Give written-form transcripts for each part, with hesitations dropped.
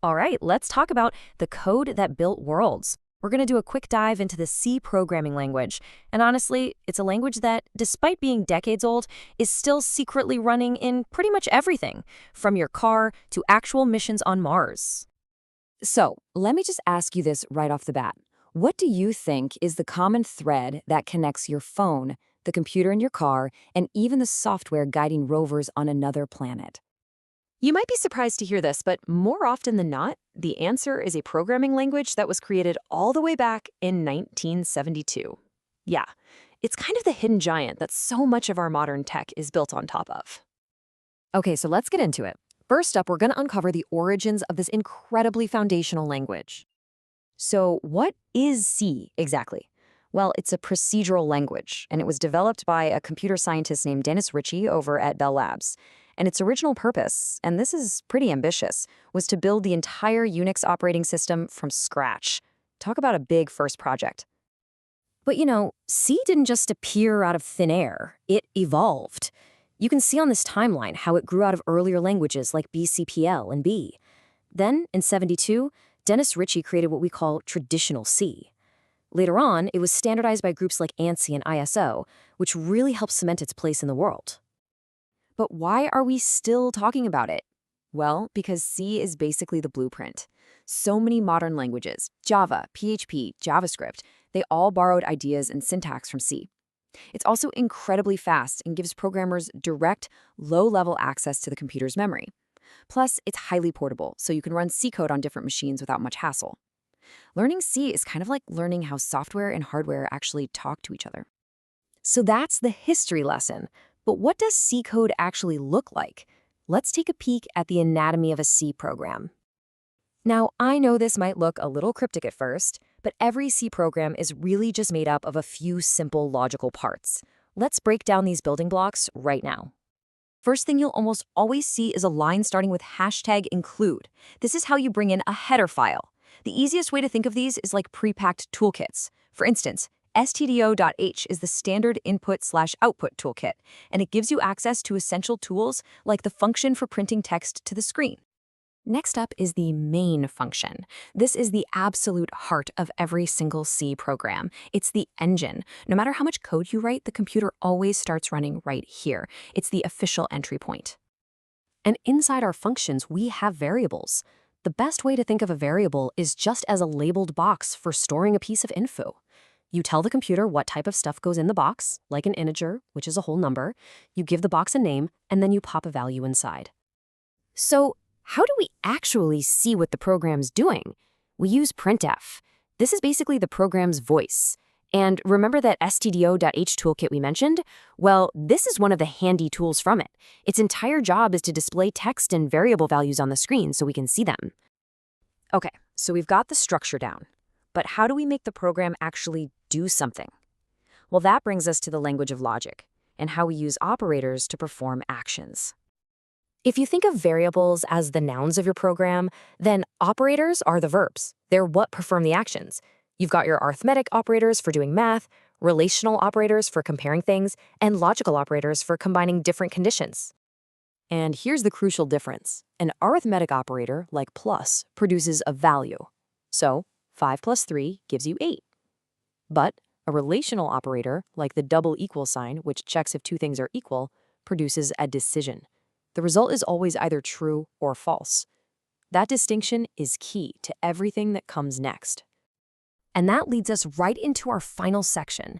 All right, let's talk about the code that built worlds. We're going to do a quick dive into the C programming language. And honestly, it's a language that, despite being decades old, is still secretly running in pretty much everything, from your car to actual missions on Mars. So, let me just ask you this right off the bat. What do you think is the common thread that connects your phone, the computer in your car, and even the software guiding rovers on another planet? You might be surprised to hear this, but more often than not, the answer is a programming language that was created all the way back in 1972. Yeah, it's kind of the hidden giant that so much of our modern tech is built on top of. Okay, so let's get into it. First up, we're going to uncover the origins of this incredibly foundational language. So, what is C exactly? Well, it's a procedural language, and it was developed by a computer scientist named Dennis Ritchie over at Bell Labs. And its original purpose, and this is pretty ambitious, was to build the entire Unix operating system from scratch. Talk about a big first project. But C didn't just appear out of thin air, it evolved. You can see on this timeline how it grew out of earlier languages like BCPL and B. Then, in '72, Dennis Ritchie created what we call traditional C. Later on, it was standardized by groups like ANSI and ISO, which really helped cement its place in the world. But why are we still talking about it? Well, because C is basically the blueprint. So many modern languages, Java, PHP, JavaScript, they all borrowed ideas and syntax from C. It's also incredibly fast and gives programmers direct, low-level access to the computer's memory. Plus, it's highly portable, so you can run C code on different machines without much hassle. Learning C is kind of like learning how software and hardware actually talk to each other. So that's the history lesson. But what does C code actually look like? Let's take a peek at the anatomy of a C program. Now, I know this might look a little cryptic at first, but every C program is really just made up of a few simple logical parts. Let's break down these building blocks right now. First thing you'll almost always see is a line starting with #include. This is how you bring in a header file. The easiest way to think of these is like pre-packed toolkits. For instance, stdio.h is the standard input/output toolkit, and it gives you access to essential tools like the function for printing text to the screen. Next up is the main function. This is the absolute heart of every single C program. It's the engine. No matter how much code you write, the computer always starts running right here. It's the official entry point. And inside our functions, we have variables. The best way to think of a variable is just as a labeled box for storing a piece of info. You tell the computer what type of stuff goes in the box, like an integer, which is a whole number. You give the box a name, and then you pop a value inside. So, how do we actually see what the program's doing? We use printf. This is basically the program's voice. And remember that stdio.h toolkit we mentioned? Well, this is one of the handy tools from it. Its entire job is to display text and variable values on the screen so we can see them. Okay, so we've got the structure down. But how do we make the program actually do something? Well, that brings us to the language of logic and how we use operators to perform actions. If you think of variables as the nouns of your program, then operators are the verbs. They're what perform the actions. You've got your arithmetic operators for doing math, relational operators for comparing things, and logical operators for combining different conditions. And here's the crucial difference. An arithmetic operator, like plus, produces a value. So, 5 plus 3 gives you 8. But a relational operator, like the double equal sign, which checks if two things are equal, produces a decision. The result is always either true or false. That distinction is key to everything that comes next. And that leads us right into our final section,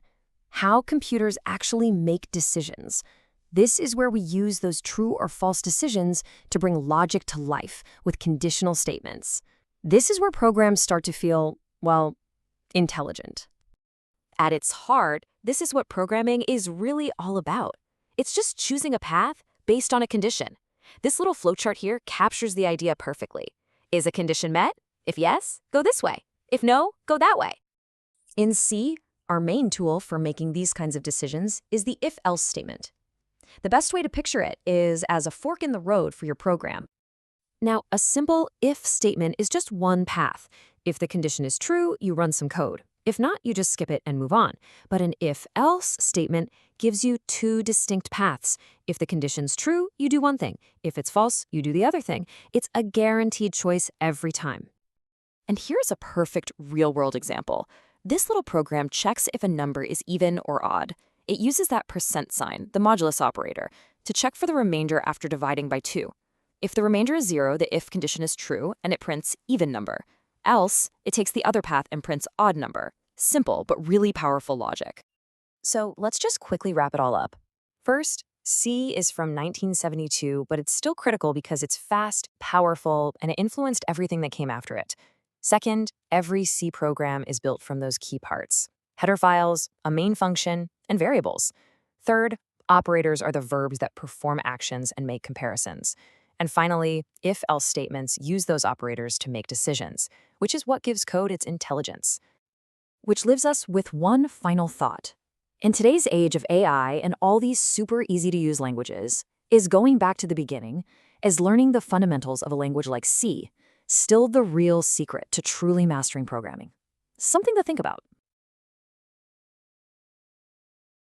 how computers actually make decisions. This is where we use those true or false decisions to bring logic to life with conditional statements. This is where programs start to feel, well, intelligent. At its heart, this is what programming is really all about. It's just choosing a path based on a condition. This little flowchart here captures the idea perfectly. Is a condition met? If yes, go this way. If no, go that way. In C, our main tool for making these kinds of decisions is the if-else statement. The best way to picture it is as a fork in the road for your program. Now, a simple if statement is just one path. If the condition is true, you run some code. If not, you just skip it and move on. But an if-else statement gives you two distinct paths. If the condition's true, you do one thing. If it's false, you do the other thing. It's a guaranteed choice every time. And here's a perfect real-world example. This little program checks if a number is even or odd. It uses that percent sign, the modulus operator, to check for the remainder after dividing by 2. If the remainder is 0, the if condition is true, and it prints even number. Else, it takes the other path and prints odd number. Simple, but really powerful logic. So let's just quickly wrap it all up. First, C is from 1972, but it's still critical because it's fast, powerful, and it influenced everything that came after it. Second, every C program is built from those key parts: header files, a main function, and variables. Third, operators are the verbs that perform actions and make comparisons. And finally, if-else statements use those operators to make decisions, which is what gives code its intelligence. Which leaves us with one final thought. In today's age of AI and all these super easy-to-use languages, is going back to the beginning, is learning the fundamentals of a language like C still the real secret to truly mastering programming? Something to think about.